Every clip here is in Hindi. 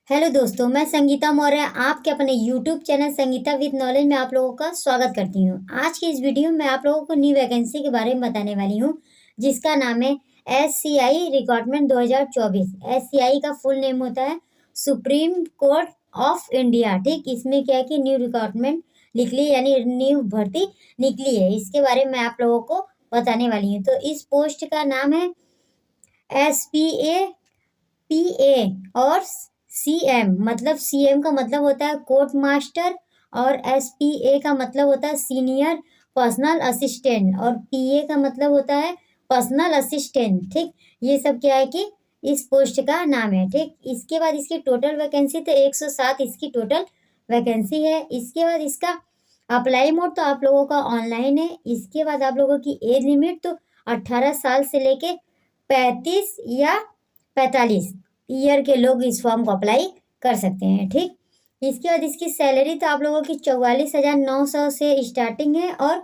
हेलो दोस्तों, मैं संगीता मौर्य आपके अपने YouTube channel Sangeeta with knowledge में आप लोगों का स्वागत करती हूँ। आज की इस वीडियो में आप लोगों को न्यू वैकेंसी के बारे में बताने वाली हूँ, जिसका नाम है SCI रिक्रूटमेंट 2024। SCI का फुल नेम होता है सुप्रीम कोर्ट ऑफ इंडिया। ठीक, इसमें क्या है कि न्यू रिक्रूटमेंट निकली, यानी न्यू भर्ती निकली है। इसके बारे में आप लोगों को बताने वाली हूँ। तो इस पोस्ट का नाम है SPA और CM, मतलब CM का मतलब होता है कोर्ट मास्टर और SPA का मतलब होता है सीनियर पर्सनल असिस्टेंट और PA का मतलब होता है पर्सनल असिस्टेंट। ठीक, ये सब क्या है कि इस पोस्ट का नाम है। ठीक, इसके बाद इसकी टोटल वैकेंसी तो 107 इसकी टोटल वैकेंसी है। इसके बाद इसका अप्लाई मोड तो आप लोगों का ऑनलाइन है। इसके बाद आप लोगों की एज लिमिट तो 18 साल से लेके 35 या 45 ईयर के लोग इस फॉर्म को अप्लाई कर सकते हैं। ठीक, इसके बाद इसकी सैलरी तो आप लोगों की 44,900 से स्टार्टिंग है और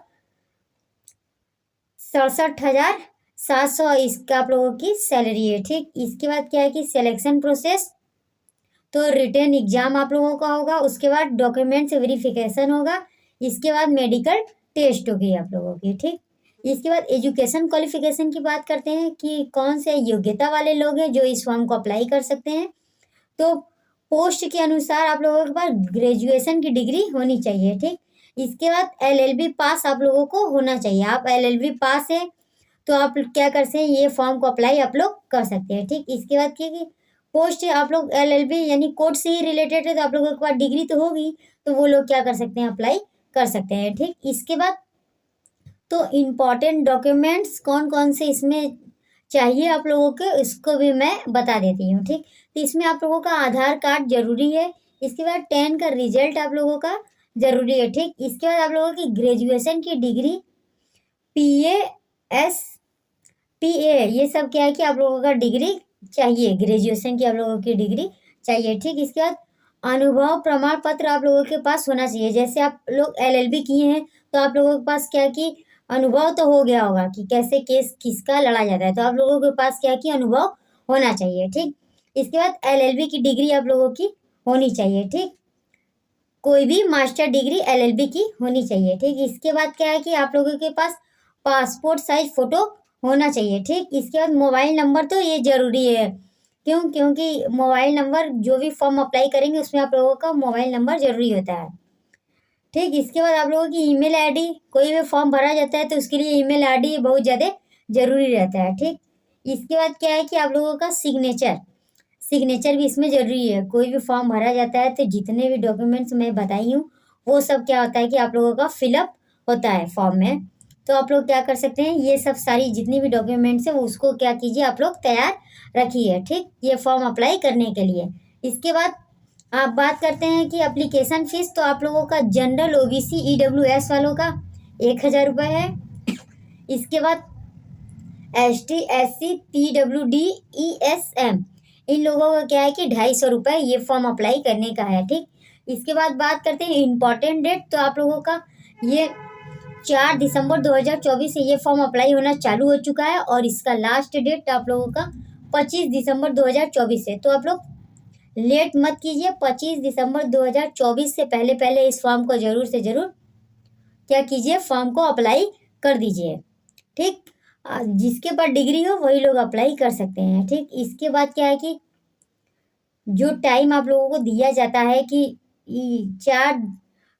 67,700 इसका आप लोगों की सैलरी है। ठीक, इसके बाद क्या है कि सिलेक्शन प्रोसेस तो रिटन एग्जाम आप लोगों का होगा, उसके बाद डॉक्यूमेंट्स वेरिफिकेशन होगा, इसके बाद मेडिकल टेस्ट होगी आप लोगों की। ठीक, इसके बाद एजुकेशन क्वालिफिकेशन की बात करते हैं कि कौन से योग्यता वाले लोग हैं जो इस फॉर्म को अप्लाई कर सकते हैं। तो पोस्ट के अनुसार आप लोगों के पास ग्रेजुएशन की डिग्री होनी चाहिए। ठीक, इसके बाद LLB पास आप लोगों को होना चाहिए। आप LLB पास है तो आप क्या कर सकते हैं, ये फॉर्म को अप्लाई आप लोग कर सकते हैं। ठीक, इसके बाद क्या पोस्ट आप लोग LLB यानी कोर्ट से ही रिलेटेड है तो आप लोगों के पास डिग्री तो होगी, तो वो लोग क्या कर सकते हैं, अप्लाई कर सकते हैं। ठीक, इसके बाद तो इम्पॉर्टेंट डॉक्यूमेंट्स कौन कौन से इसमें चाहिए आप लोगों को, इसको भी मैं बता देती हूँ। ठीक, तो इसमें आप लोगों का आधार कार्ड जरूरी है। इसके बाद 10 का रिजल्ट आप लोगों का जरूरी है। ठीक, इसके बाद आप लोगों की ग्रेजुएशन की डिग्री PA ये सब क्या है कि आप लोगों का डिग्री चाहिए, ग्रेजुएशन की आप लोगों की डिग्री चाहिए। ठीक, इसके बाद अनुभव प्रमाण पत्र आप लोगों के पास होना चाहिए। जैसे आप लोग LLB किए हैं तो आप लोगों के पास क्या कि अनुभव तो हो गया होगा कि कैसे केस किसका लड़ा जाता है, तो आप लोगों के पास क्या कि अनुभव होना चाहिए। ठीक, इसके बाद LLB की डिग्री आप लोगों की होनी चाहिए। ठीक, कोई भी मास्टर डिग्री LLB की होनी चाहिए। ठीक, इसके बाद क्या है कि आप लोगों के पास पासपोर्ट साइज फोटो होना चाहिए। ठीक, इसके बाद मोबाइल नंबर तो ये जरूरी है, क्योंकि मोबाइल नंबर जो भी फॉर्म अप्लाई करेंगे उसमें आप लोगों का मोबाइल नंबर जरूरी होता है। ठीक, इसके बाद आप लोगों की ईमेल आईडी, कोई भी फॉर्म भरा जाता है तो उसके लिए ईमेल आईडी बहुत ज़्यादा जरूरी रहता है। ठीक, इसके बाद क्या है कि आप लोगों का सिग्नेचर भी इसमें जरूरी है। कोई भी फॉर्म भरा जाता है तो जितने भी डॉक्यूमेंट्स मैं बताई हूँ वो सब क्या होता है कि आप लोगों का फिलअप होता है फॉर्म में। तो आप लोग क्या कर सकते हैं, ये सब सारी जितनी भी डॉक्यूमेंट्स है उसको क्या कीजिए, आप लोग तैयार रखिए। ठीक, ये फॉर्म अप्लाई करने के लिए। इसके बाद आप बात करते हैं कि एप्लीकेशन फीस, तो आप लोगों का जनरल OBC EWS वालों का 1,000 रुपये है। इसके बाद ST SC PWD ESM इन लोगों का क्या है कि 250 रुपये ये फॉर्म अप्लाई करने का है। ठीक, इसके बाद बात करते हैं इम्पॉर्टेंट डेट, तो आप लोगों का ये 4 दिसंबर 2024 से ये फॉर्म अप्लाई होना चालू हो चुका है और इसका लास्ट डेट आप लोगों का 25 दिसंबर 2024 है। तो आप लोग लेट मत कीजिए, 25 दिसंबर 2024 से पहले पहले इस फॉर्म को जरूर से जरूर क्या कीजिए, फॉर्म को अप्लाई कर दीजिए। ठीक, जिसके पास डिग्री हो वही लोग अप्लाई कर सकते हैं। ठीक, इसके बाद क्या है कि जो टाइम आप लोगों को दिया जाता है कि 4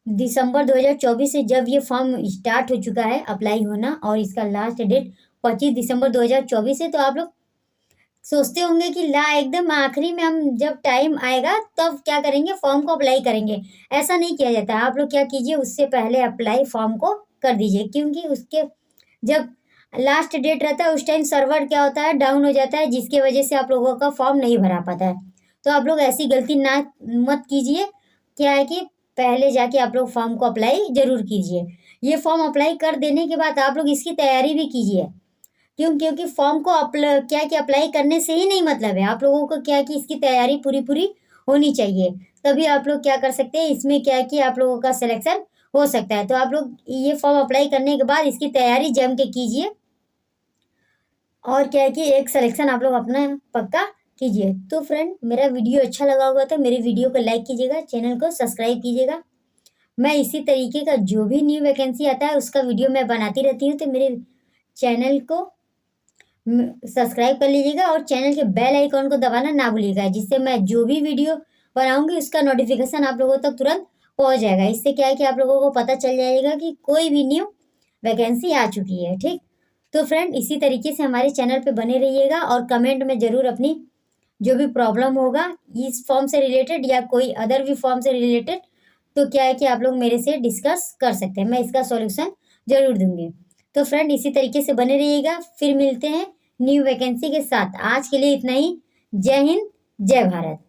दिसंबर 2024 से जब ये फॉर्म स्टार्ट हो चुका है अप्लाई होना और इसका लास्ट डेट 25 दिसंबर 2024 है, तो आप लोग सोचते होंगे कि ला एकदम आखिरी में हम जब टाइम आएगा तब क्या करेंगे, फॉर्म को अप्लाई करेंगे। ऐसा नहीं किया जाता है। आप लोग क्या कीजिए, उससे पहले अप्लाई फॉर्म को कर दीजिए, क्योंकि उसके जब लास्ट डेट रहता है उस टाइम सर्वर क्या होता है, डाउन हो जाता है, जिसकी वजह से आप लोगों का फॉर्म नहीं भरा पाता है। तो आप लोग ऐसी गलती ना मत कीजिए। क्या है कि पहले जाके आप लोग फॉर्म को अप्लाई जरूर कीजिए। ये फॉर्म अप्लाई कर देने के बाद आप लोग इसकी तैयारी भी कीजिए, क्योंकि फॉर्म को क्या कि अप्लाई करने से ही नहीं मतलब है, आप लोगों को क्या कि इसकी तैयारी पूरी पूरी होनी चाहिए, तभी आप लोग क्या कर सकते हैं, इसमें क्या कि आप लोगों का सिलेक्शन हो सकता है। तो आप लोग ये फॉर्म अप्लाई करने के बाद इसकी तैयारी जम के कीजिए और क्या है कि एक सिलेक्शन आप लोग अपना पक्का कीजिए। तो फ्रेंड, मेरा वीडियो अच्छा लगा होगा तो मेरे वीडियो को लाइक कीजिएगा, चैनल को सब्सक्राइब कीजिएगा। मैं इसी तरीके का जो भी न्यू वैकेंसी आता है उसका वीडियो मैं बनाती रहती हूँ, तो मेरे चैनल को सब्सक्राइब कर लीजिएगा और चैनल के बेल आइकॉन को दबाना ना भूलिएगा, जिससे मैं जो भी वीडियो बनाऊंगी उसका नोटिफिकेशन आप लोगों तक तुरंत पहुंच जाएगा। इससे क्या है कि आप लोगों को पता चल जाएगा कि कोई भी न्यू वैकेंसी आ चुकी है। ठीक, तो फ्रेंड, इसी तरीके से हमारे चैनल पे बने रहिएगा और कमेंट में ज़रूर अपनी जो भी प्रॉब्लम होगा इस फॉर्म से रिलेटेड या कोई अदर भी फॉर्म से रिलेटेड, तो क्या है कि आप लोग मेरे से डिस्कस कर सकते हैं, मैं इसका सॉल्यूशन जरूर दूंगी। तो फ्रेंड, इसी तरीके से बने रहिएगा, फिर मिलते हैं न्यू वैकेंसी के साथ। आज के लिए इतना ही। जय हिंद, जय भारत।